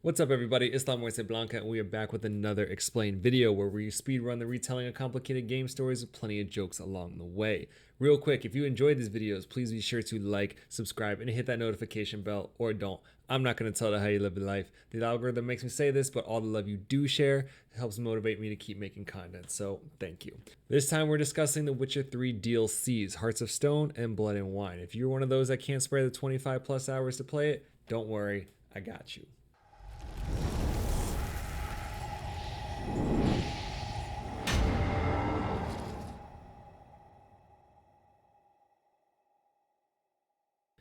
What's up everybody, it's La Muerte Blanca and we are back with another explained video where we speedrun the retelling of complicated game stories with plenty of jokes along the way. Real quick, if you enjoyed these videos, please be sure to like, subscribe, and hit that notification bell, or don't. I'm not going to tell you how you live your life. The algorithm makes me say this, but all the love you do share helps motivate me to keep making content, so thank you. This time we're discussing the Witcher 3 DLCs, Hearts of Stone and Blood and Wine. If you're one of those that can't spare the 25 plus hours to play it, don't worry, I got you.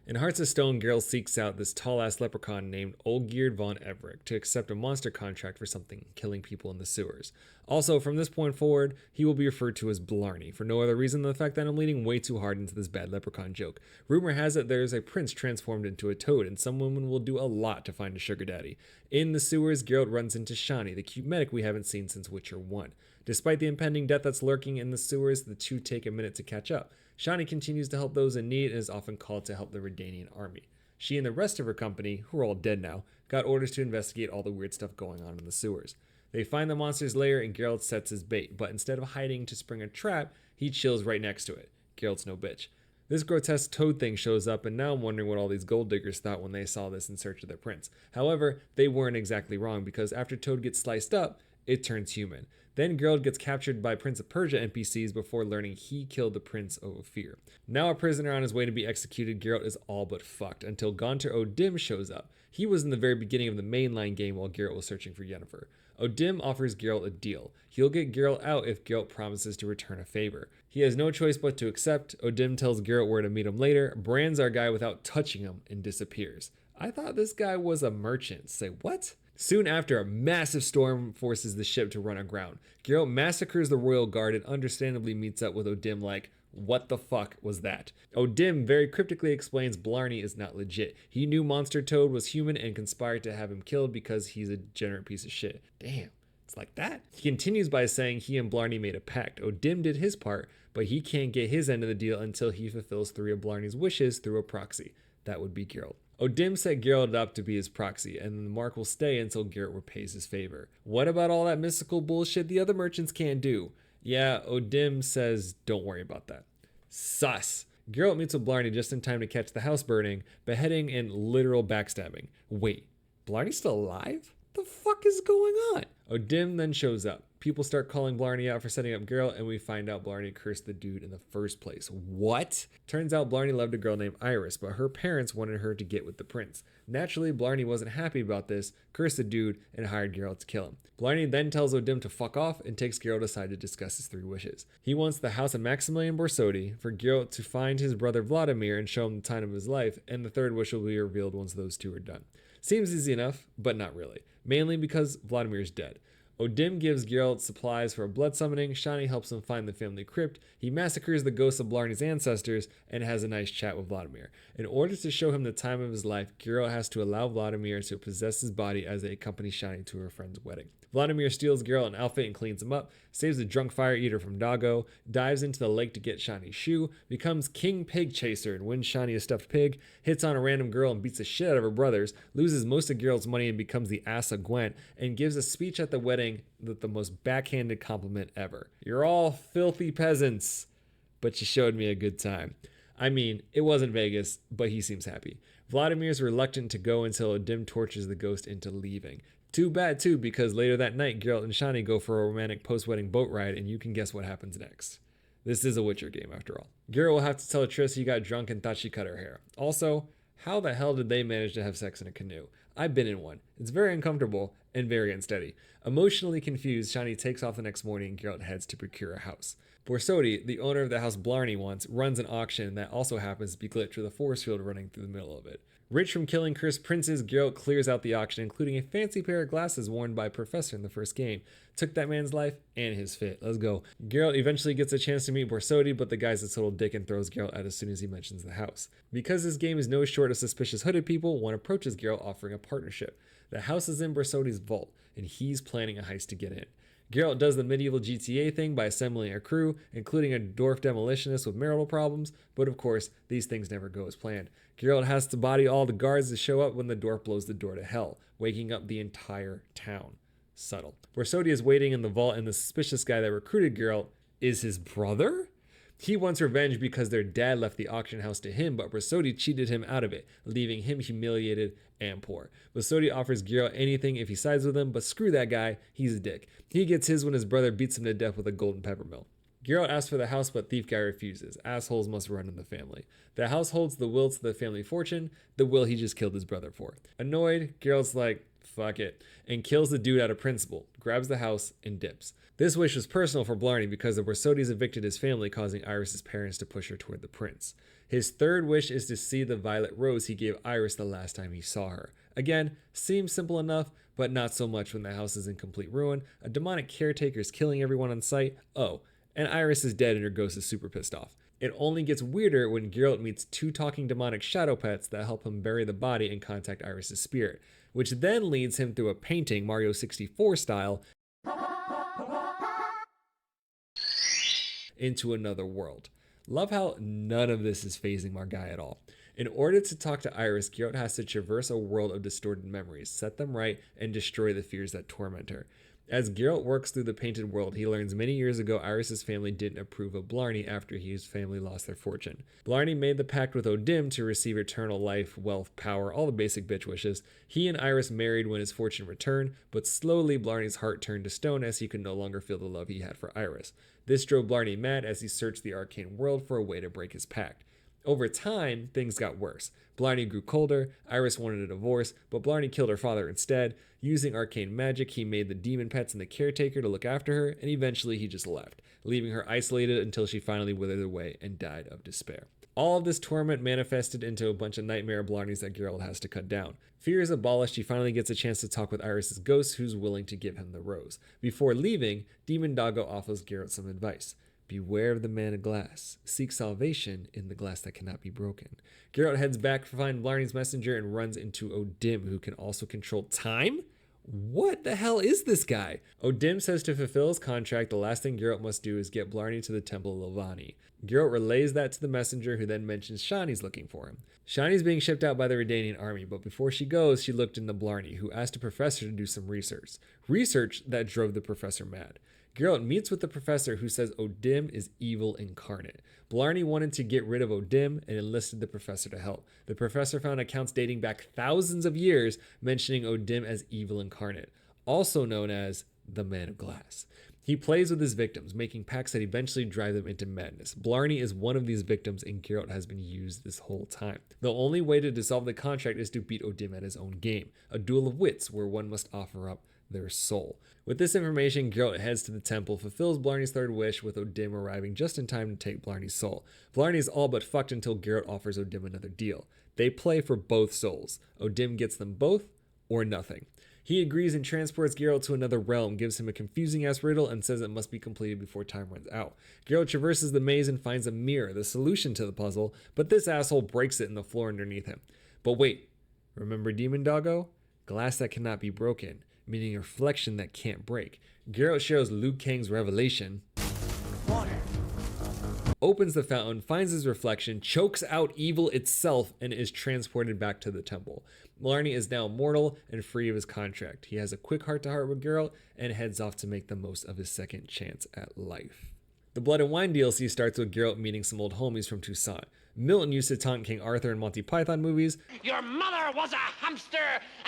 In Hearts of Stone, Geralt seeks out this tall-ass leprechaun named Olgierd von Everick to accept a monster contract for something, killing people in the sewers. Also, from this point forward, he will be referred to as Blarney, for no other reason than the fact that I'm leaning way too hard into this bad leprechaun joke. Rumor has it there is a prince transformed into a toad, and some women will do a lot to find a sugar daddy. In the sewers, Geralt runs into Shani, the cute medic we haven't seen since Witcher 1. Despite the impending death that's lurking in the sewers, the two take a minute to catch up. Shani continues to help those in need and is often called to help the Redanian army. She and the rest of her company, who are all dead now, got orders to investigate all the weird stuff going on in the sewers. They find the monster's lair and Geralt sets his bait, but instead of hiding to spring a trap, he chills right next to it. Geralt's no bitch. This grotesque toad thing shows up, and now I'm wondering what all these gold diggers thought when they saw this in search of their prince. However, they weren't exactly wrong, because after Toad gets sliced up, it turns human. Then Geralt gets captured by Prince of Persia NPCs before learning he killed the prince over fear. Now a prisoner on his way to be executed, Geralt is all but fucked until Gaunter O'Dim shows up. He was in the very beginning of the mainline game while Geralt was searching for Yennefer. O'Dim offers Geralt a deal. He'll get Geralt out if Geralt promises to return a favor. He has no choice but to accept. O'Dim tells Geralt where to meet him later, brands our guy without touching him, and disappears. I thought this guy was a merchant. Say what? Soon after, a massive storm forces the ship to run aground. Geralt massacres the royal guard and understandably meets up with O'Dim like, what the fuck was that? O'Dim very cryptically explains Blarney is not legit. He knew Monster Toad was human and conspired to have him killed because he's a degenerate piece of shit. Damn, it's like that? He continues by saying he and Blarney made a pact. O'Dim did his part, but he can't get his end of the deal until he fulfills 3 of Blarney's wishes through a proxy. That would be Geralt. O'Dim set Geralt up to be his proxy, and the mark will stay until Geralt repays his favor. What about all that mystical bullshit the other merchants can't do? Yeah, O'Dim says don't worry about that. Sus. Geralt meets with Blarney just in time to catch the house burning, beheading, and literal backstabbing. Wait, Blarney's still alive? What the fuck is going on? O'Dim then shows up. People start calling Blarney out for setting up Geralt, and we find out Blarney cursed the dude in the first place. What? Turns out Blarney loved a girl named Iris, but her parents wanted her to get with the prince. Naturally, Blarney wasn't happy about this, cursed the dude, and hired Geralt to kill him. Blarney then tells O'Dim to fuck off and takes Geralt aside to discuss his 3 wishes. He wants the house of Maximilian Borsodi, for Geralt to find his brother Vladimir and show him the time of his life, and the 3rd wish will be revealed once those 2 are done. Seems easy enough, but not really. Mainly because Vladimir is dead. O'Dim gives Geralt supplies for a blood summoning, Shani helps him find the family crypt, he massacres the ghosts of Blarney's ancestors, and has a nice chat with Vladimir. In order to show him the time of his life, Geralt has to allow Vladimir to possess his body as they accompany Shani to her friend's wedding. Vladimir steals Geralt an outfit and cleans him up, saves the drunk fire eater from Dago, dives into the lake to get Shani's shoe, becomes King Pig Chaser and wins Shani a stuffed pig, hits on a random girl and beats the shit out of her brothers, loses most of Geralt's money and becomes the ass of Gwent, and gives a speech at the wedding with the most backhanded compliment ever. You're all filthy peasants, but you showed me a good time. I mean, it wasn't Vegas, but he seems happy. Vladimir's reluctant to go until O'Dim tortures the ghost into leaving. Too bad too, because later that night, Geralt and Shani go for a romantic post-wedding boat ride, and you can guess what happens next. This is a Witcher game after all. Geralt will have to tell Triss he got drunk and thought she cut her hair. Also, how the hell did they manage to have sex in a canoe? I've been in one. It's very uncomfortable and very unsteady. Emotionally confused, Shani takes off the next morning and Geralt heads to procure a house. Borsodi, the owner of the house Blarney wants, runs an auction that also happens to be glitched with a force field running through the middle of it. Rich from killing cursed princes, Geralt clears out the auction, including a fancy pair of glasses worn by Professor in the first game. Took that man's life and his fit. Let's go. Geralt eventually gets a chance to meet Borsodi, but the guy's a total dick and throws Geralt out as soon as he mentions the house. Because this game is no short of suspicious hooded people, one approaches Geralt offering a partnership. The house is in Borsodi's vault, and he's planning a heist to get in. Geralt does the medieval GTA thing by assembling a crew, including a dwarf demolitionist with marital problems, but of course, these things never go as planned. Geralt has to body all the guards that show up when the dwarf blows the door to hell, waking up the entire town. Subtle. Bersotti is waiting in the vault, and the suspicious guy that recruited Geralt is his brother? He wants revenge because their dad left the auction house to him, but Bersotti cheated him out of it, leaving him humiliated and poor. Bersotti offers Geralt anything if he sides with him, but screw that guy, he's a dick. He gets his when his brother beats him to death with a golden peppermill. Geralt asks for the house, but Thief Guy refuses. Assholes must run in the family. The house holds the will to the family fortune, the will he just killed his brother for. Annoyed, Geralt's like, fuck it, and kills the dude out of principle, grabs the house, and dips. This wish was personal for Blarney because the Bersottis evicted his family, causing Iris' parents to push her toward the prince. His third wish is to see the violet rose he gave Iris the last time he saw her. Again, seems simple enough, but not so much when the house is in complete ruin, a demonic caretaker is killing everyone on sight, and Iris is dead and her ghost is super pissed off. It only gets weirder when Geralt meets two talking demonic shadow pets that help him bury the body and contact Iris' spirit, which then leads him through a painting, Mario 64 style, into another world. Love how none of this is phasing my guy at all. In order to talk to Iris, Geralt has to traverse a world of distorted memories, set them right, and destroy the fears that torment her. As Geralt works through the painted world, he learns many years ago Iris' family didn't approve of Blarney after his family lost their fortune. Blarney made the pact with O'Dim to receive eternal life, wealth, power, all the basic bitch wishes. He and Iris married when his fortune returned, but slowly Blarney's heart turned to stone as he could no longer feel the love he had for Iris. This drove Blarney mad as he searched the arcane world for a way to break his pact. Over time, things got worse. Blarney grew colder, Iris wanted a divorce, but Blarney killed her father instead. Using arcane magic, he made the demon pets and the caretaker to look after her, and eventually he just left, leaving her isolated until she finally withered away and died of despair. All of this torment manifested into a bunch of nightmare Blarneys that Geralt has to cut down. Fear is abolished, he finally gets a chance to talk with Iris' ghost, who's willing to give him the rose. Before leaving, Demon Doggo offers Geralt some advice. Beware of the man of glass. Seek salvation in the glass that cannot be broken. Geralt heads back to find Blarney's messenger and runs into O'Dim, who can also control time? What the hell is this guy? O'Dim says to fulfill his contract, the last thing Geralt must do is get Blarney to the Temple of Levani. Geralt relays that to the messenger, who then mentions Shani's looking for him. Shani's being shipped out by the Redanian army, but before she goes, she looked into Blarney, who asked a professor to do some research. Research that drove the professor mad. Geralt meets with the professor, who says O'Dim is evil incarnate. Blarney wanted to get rid of O'Dim and enlisted the professor to help. The professor found accounts dating back thousands of years mentioning O'Dim as evil incarnate, also known as the Man of Glass. He plays with his victims, making pacts that eventually drive them into madness. Blarney is one of these victims, and Geralt has been used this whole time. The only way to dissolve the contract is to beat O'Dim at his own game, a duel of wits where one must offer up their soul. With this information, Geralt heads to the temple, fulfills Blarney's third wish, with O'Dim arriving just in time to take Blarney's soul. Blarney is all but fucked until Geralt offers O'Dim another deal. They play for both souls. O'Dim gets them both, or nothing. He agrees and transports Geralt to another realm, gives him a confusing-ass riddle, and says it must be completed before time runs out. Geralt traverses the maze and finds a mirror, the solution to the puzzle, but this asshole breaks it in the floor underneath him. But wait, remember Demon Doggo? Glass that cannot be broken, meaning a reflection that can't break. Geralt shows Liu Kang's revelation, water, opens the fountain, finds his reflection, chokes out evil itself, and is transported back to the temple. Blarney is now mortal and free of his contract. He has a quick heart-to-heart with Geralt and heads off to make the most of his second chance at life. The Blood and Wine DLC starts with Geralt meeting some old homies from Toussaint. Milton used to taunt King Arthur in Monty Python movies. Your mother was a hamster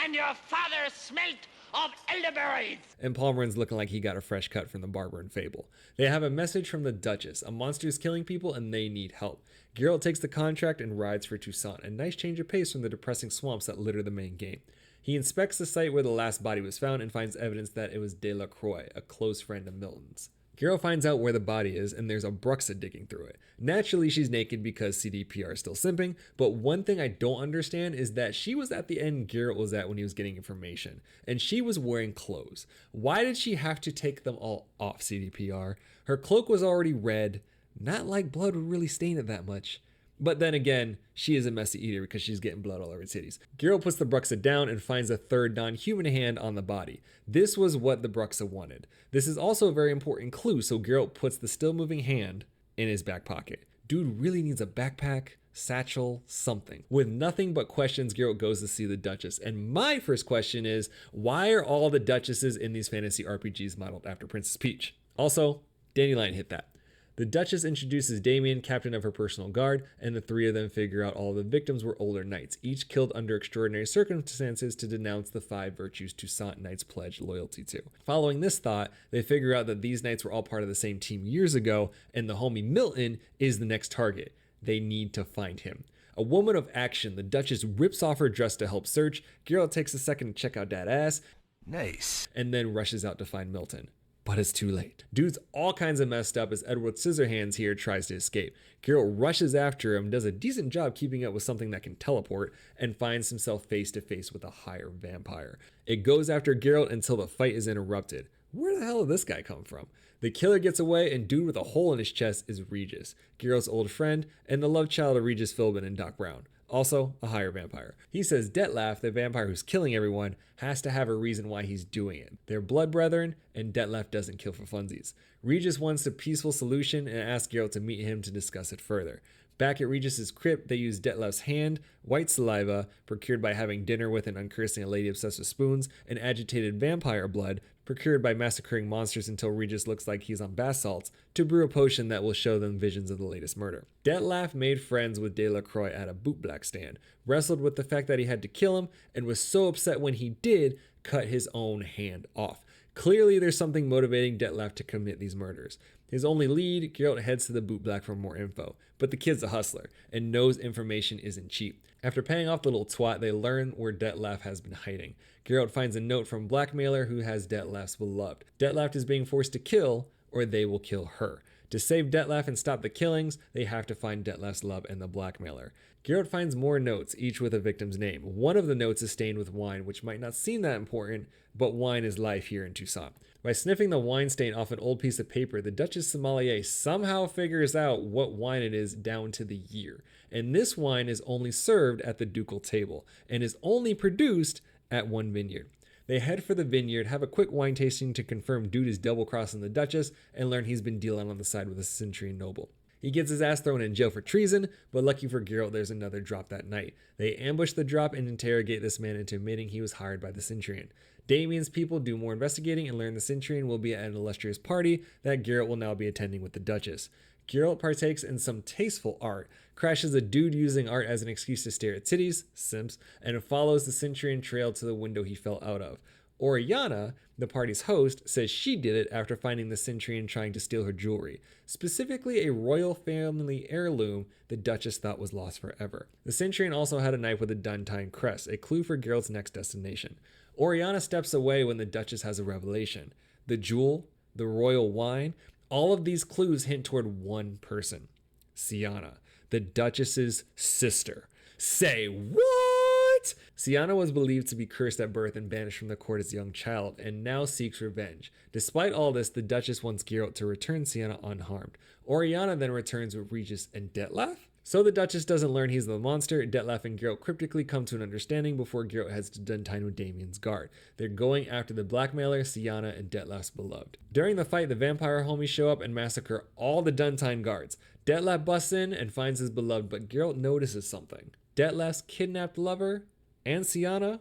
and your father smelt of elderberries. And Palmerin's looking like he got a fresh cut from the barber in Fable. They have a message from the Duchess. A monster is killing people and they need help. Geralt takes the contract and rides for Toussaint, a nice change of pace from the depressing swamps that litter the main game. He inspects the site where the last body was found and finds evidence that it was Delacroix, a close friend of Milton's. Geralt finds out where the body is, and there's a Bruxa digging through it. Naturally, she's naked because CDPR is still simping, but one thing I don't understand is that she was at the end Geralt was at when he was getting information, and she was wearing clothes. Why did she have to take them all off, CDPR? Her cloak was already red, not like blood would really stain it that much. But then again, she is a messy eater because she's getting blood all over her titties. Geralt puts the Bruxa down and finds a third non-human hand on the body. This was what the Bruxa wanted. This is also a very important clue, so Geralt puts the still moving hand in his back pocket. Dude really needs a backpack, satchel, something. With nothing but questions, Geralt goes to see the Duchess. And my first question is, why are all the Duchesses in these fantasy RPGs modeled after Princess Peach? Also, Dandelion hit that. The Duchess introduces Damien, captain of her personal guard, and the three of them figure out all the victims were older knights, each killed under extraordinary circumstances to denounce the 5 virtues Toussaint knights pledged loyalty to. Following this thought, they figure out that these knights were all part of the same team years ago, and the homie Milton is the next target. They need to find him. A woman of action, the Duchess rips off her dress to help search. Geralt takes a second to check out that ass. Nice. And then rushes out to find Milton. But it's too late. Dude's all kinds of messed up as Edward Scissorhands here tries to escape. Geralt rushes after him, does a decent job keeping up with something that can teleport, and finds himself face to face with a higher vampire. It goes after Geralt until the fight is interrupted. Where the hell did this guy come from? The killer gets away, and dude with a hole in his chest is Regis, Geralt's old friend, and the love child of Regis Philbin and Doc Brown. Also, a higher vampire. He says Detlef, the vampire who's killing everyone, has to have a reason why he's doing it. They're blood brethren, and Detlef doesn't kill for funsies. Regis wants a peaceful solution and asks Geralt to meet him to discuss it further. Back at Regis's crypt, they use Detlef's hand, white saliva, procured by having dinner with and uncursing a lady obsessed with spoons, and agitated vampire blood, procured by massacring monsters until Regis looks like he's on bath salts, to brew a potion that will show them visions of the latest murder. Detlef made friends with Delacroix at a bootblack stand, wrestled with the fact that he had to kill him, and was so upset when he did, cut his own hand off. Clearly, there's something motivating Detlef to commit these murders. His only lead, Geralt heads to the bootblack for more info, but the kid's a hustler and knows information isn't cheap. After paying off the little twat, they learn where Detlef has been hiding. Geralt finds a note from Blackmailer who has Detlef's beloved. Detlef is being forced to kill, or they will kill her. To save Detlef and stop the killings, they have to find Detlef's love and the Blackmailer. Geralt finds more notes, each with a victim's name. One of the notes is stained with wine, which might not seem that important, but wine is life here in Toussaint. By sniffing the wine stain off an old piece of paper, the Duchess Sommelier somehow figures out what wine it is down to the year. And this wine is only served at the ducal table, and is only produced at one vineyard. They head for the vineyard, have a quick wine tasting to confirm dude is double-crossing the Duchess, and learn he's been dealing on the side with a Centurion noble. He gets his ass thrown in jail for treason, but lucky for Geralt, there's another drop that night. They ambush the drop and interrogate this man into admitting he was hired by the Centurion. Damien's people do more investigating and learn the Centurion will be at an illustrious party that Geralt will now be attending with the Duchess. Geralt partakes in some tasteful art, crashes a dude using art as an excuse to stare at titties, simps, and follows the Centurion trail to the window he fell out of. Oriana, the party's host, says she did it after finding the Centurion trying to steal her jewelry, specifically a royal family heirloom the Duchess thought was lost forever. The Centurion also had a knife with a Duntine crest, a clue for Geralt's next destination. Oriana steps away when the Duchess has a revelation. The jewel, the royal wine, all of these clues hint toward one person, Syanna, the Duchess's sister. Say what? Syanna was believed to be cursed at birth and banished from the court as a young child, and now seeks revenge. Despite all this, the Duchess wants Geralt to return Syanna unharmed. Oriana then returns with Regis and Detlef. So the Duchess doesn't learn he's the monster. Detlef and Geralt cryptically come to an understanding before Geralt heads to Duntine with Damien's guard. They're going after the Blackmailer, Syanna, and Detlef's beloved. During the fight, the vampire homies show up and massacre all the Duntine guards. Detlef busts in and finds his beloved, but Geralt notices something. Detlef's kidnapped lover and Syanna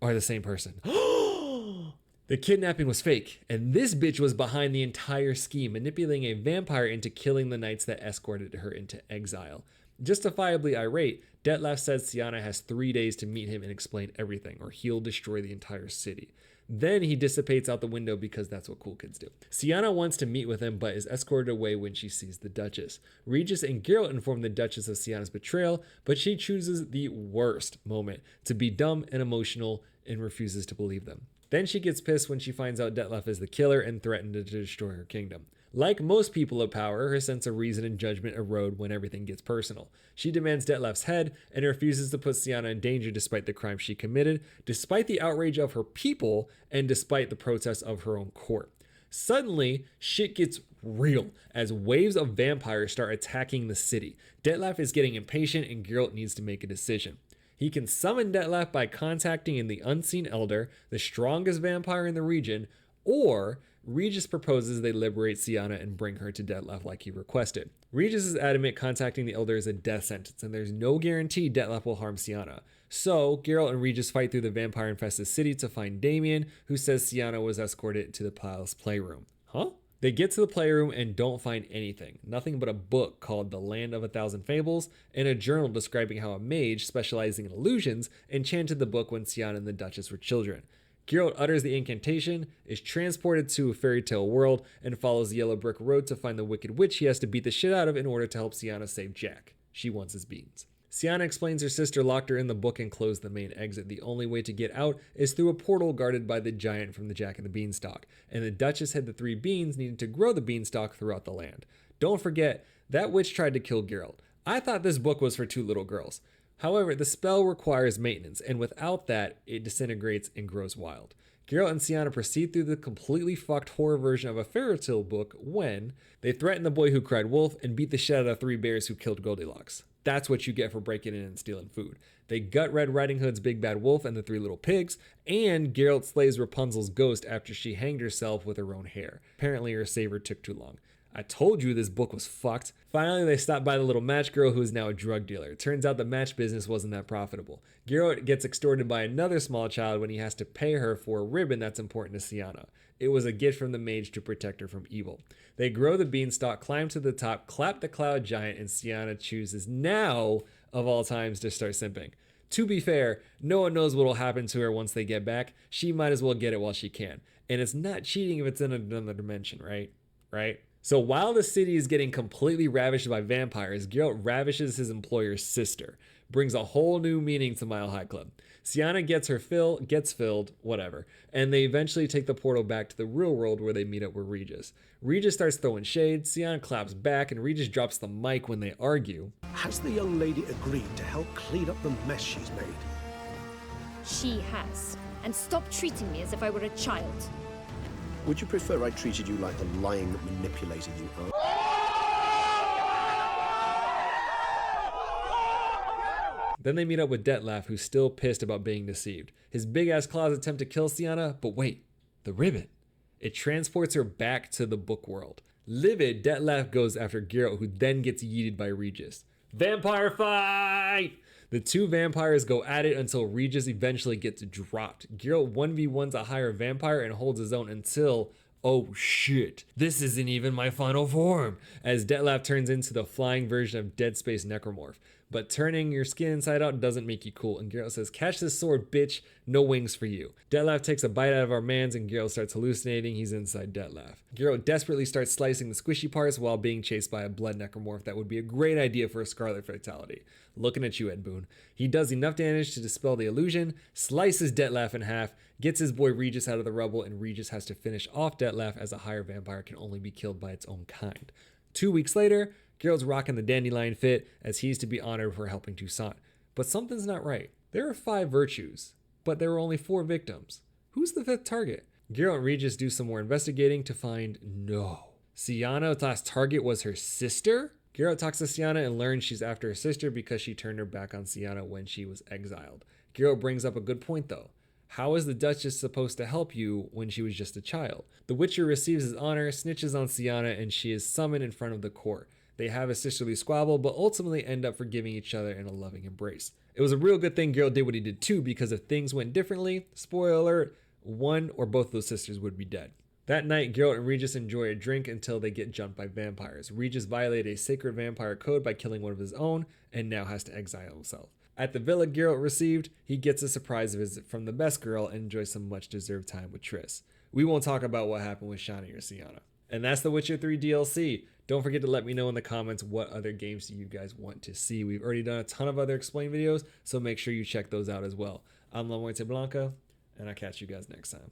are the same person. The kidnapping was fake, and this bitch was behind the entire scheme, manipulating a vampire into killing the knights that escorted her into exile. Justifiably irate, Detlef says Syanna has 3 days to meet him and explain everything, or he'll destroy the entire city. Then he dissipates out the window because that's what cool kids do. Syanna wants to meet with him, but is escorted away when she sees the Duchess. Regis and Geralt inform the Duchess of Syanna's betrayal, but she chooses the worst moment to be dumb and emotional and refuses to believe them. Then she gets pissed when she finds out Detlef is the killer and threatened to destroy her kingdom. Like most people of power, her sense of reason and judgment erode when everything gets personal. She demands Detlef's head and refuses to put Syanna in danger despite the crime she committed, despite the outrage of her people, and despite the protests of her own court. Suddenly, shit gets real as waves of vampires start attacking the city. Detlef is getting impatient and Geralt needs to make a decision. He can summon Detlef by contacting the Unseen Elder, the strongest vampire in the region, or Regis proposes they liberate Syanna and bring her to Detlef like he requested. Regis is adamant contacting the Elder is a death sentence, and there's no guarantee Detlef will harm Syanna. So, Geralt and Regis fight through the vampire-infested city to find Damien, who says Syanna was escorted to the palace playroom. Huh? They get to the playroom and don't find anything. Nothing but a book called The Land of a Thousand Fables and a journal describing how a mage specializing in illusions enchanted the book when Syanna and the Duchess were children. Geralt utters the incantation, is transported to a fairy tale world, and follows the yellow brick road to find the wicked witch he has to beat the shit out of in order to help Syanna save Jack. She wants his beans. Syanna explains her sister locked her in the book and closed the main exit. The only way to get out is through a portal guarded by the giant from the Jack and the Beanstalk, and the Duchess had the 3 beans needed to grow the beanstalk throughout the land. Don't forget, that witch tried to kill Geralt. I thought this book was for 2 little girls. However, the spell requires maintenance, and without that, it disintegrates and grows wild. Geralt and Syanna proceed through the completely fucked horror version of a fairy tale book when they threaten the boy who cried wolf and beat the shit out of 3 bears who killed Goldilocks. That's what you get for breaking in and stealing food. They gut Red Riding Hood's big bad wolf and the 3 little pigs, and Geralt slays Rapunzel's ghost after she hanged herself with her own hair. Apparently her saver took too long. I told you this book was fucked. Finally, they stop by the little match girl who is now a drug dealer. It turns out the match business wasn't that profitable. Geralt gets extorted by another small child when he has to pay her for a ribbon that's important to Syanna. It was a gift from the mage to protect her from evil. They grow the beanstalk, climb to the top, clap the cloud giant, and Syanna chooses now, of all times, to start simping. To be fair, no one knows what will happen to her once they get back. She might as well get it while she can. And it's not cheating if it's in another dimension, right? Right? So while the city is getting completely ravished by vampires, Geralt ravishes his employer's sister. Brings a whole new meaning to Mile High Club. Syanna gets her fill, gets filled, whatever. And they eventually take the portal back to the real world where they meet up with Regis. Regis starts throwing shade, Syanna claps back, and Regis drops the mic when they argue. Has the young lady agreed to help clean up the mess she's made? She has. And stop treating me as if I were a child. Would you prefer I treated you like the lying, manipulated you are? Then they meet up with Detlef, who's still pissed about being deceived. His big-ass claws attempt to kill Syanna, but wait, the ribbon. It transports her back to the book world. Livid, Detlef goes after Geralt, who then gets yeeted by Regis. Vampire fight! The 2 vampires go at it until Regis eventually gets dropped. Geralt 1v1s a higher vampire and holds his own until, oh shit, this isn't even my final form, as Detlef turns into the flying version of Dead Space Necromorph. But turning your skin inside out doesn't make you cool, and Geralt says, catch this sword, bitch, no wings for you. Detlef takes a bite out of our mans and Geralt starts hallucinating he's inside Detlef. Geralt desperately starts slicing the squishy parts while being chased by a blood necromorph that would be a great idea for a Scarlet Fatality. Looking at you, Ed Boon. He does enough damage to dispel the illusion, slices Detlef in half, gets his boy Regis out of the rubble, and Regis has to finish off Detlef as a higher vampire can only be killed by its own kind. 2 weeks later, Geralt's rocking the dandelion fit as he's to be honored for helping Toussaint. But something's not right. There are 5 virtues, but there were only 4 victims. Who's the 5th target? Geralt and Regis do some more investigating to find no. Syanna's last target was her sister? Geralt talks to Syanna and learns she's after her sister because she turned her back on Syanna when she was exiled. Geralt brings up a good point though. How is the Duchess supposed to help you when she was just a child? The Witcher receives his honor, snitches on Syanna, and she is summoned in front of the court. They have a sisterly squabble, but ultimately end up forgiving each other in a loving embrace. It was a real good thing Geralt did what he did too, because if things went differently, spoiler alert, one or both of those sisters would be dead. That night, Geralt and Regis enjoy a drink until they get jumped by vampires. Regis violated a sacred vampire code by killing one of his own, and now has to exile himself. At the villa Geralt received, he gets a surprise visit from the best girl and enjoys some much-deserved time with Triss. We won't talk about what happened with Shani or Syanna. And that's The Witcher 3 DLC. Don't forget to let me know in the comments what other games do you guys want to see. We've already done a ton of other explain videos, so make sure you check those out as well. I'm La Muerte Blanca, and I'll catch you guys next time.